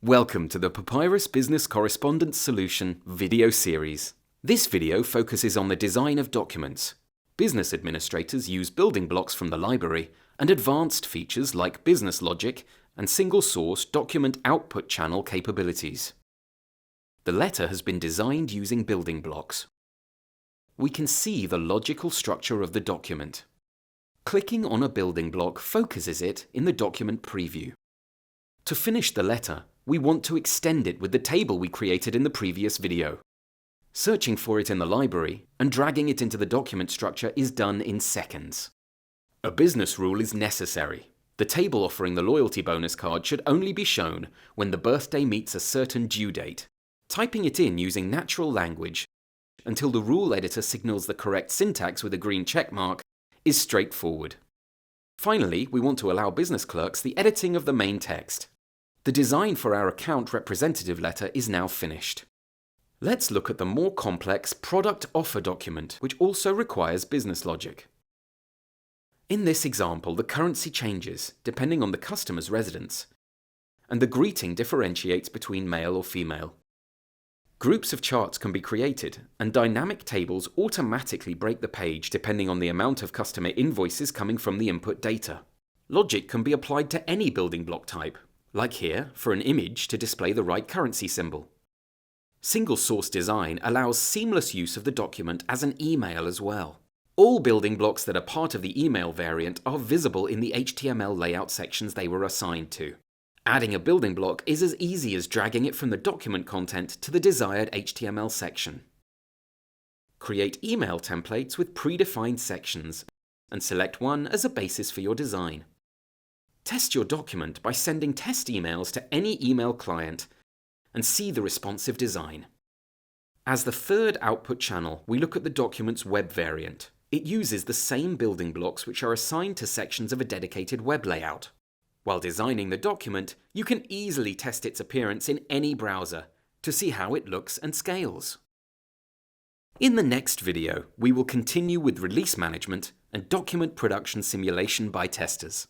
Welcome to the Papyrus Business Correspondence Solution video series. This video focuses on the design of documents. Business administrators use building blocks from the library and advanced features like business logic and single-source document output channel capabilities. The letter has been designed using building blocks. We can see the logical structure of the document. Clicking on a building block focuses it in the document preview. To finish the letter, we want to extend it with the table we created in the previous video. Searching for it in the library and dragging it into the document structure is done in seconds. A business rule is necessary. The table offering the loyalty bonus card should only be shown when the birthday meets a certain due date. Typing it in using natural language until the rule editor signals the correct syntax with a green check mark is straightforward. Finally, we want to allow business clerks the editing of the main text. The design for our account representative letter is now finished. Let's look at the more complex product offer document, which also requires business logic. In this example, the currency changes depending on the customer's residence, and the greeting differentiates between male or female. Groups of charts can be created, and dynamic tables automatically break the page depending on the amount of customer invoices coming from the input data. Logic can be applied to any building block type, like here for an image to display the right currency symbol. Single source design allows seamless use of the document as an email as well. All building blocks that are part of the email variant are visible in the HTML layout sections they were assigned to. Adding a building block is as easy as dragging it from the document content to the desired HTML section. Create email templates with predefined sections and select one as a basis for your design. Test your document by sending test emails to any email client and see the responsive design. As the third output channel, we look at the document's web variant. It uses the same building blocks which are assigned to sections of a dedicated web layout. While designing the document, you can easily test its appearance in any browser to see how it looks and scales. In the next video, we will continue with release management and document production simulation by testers.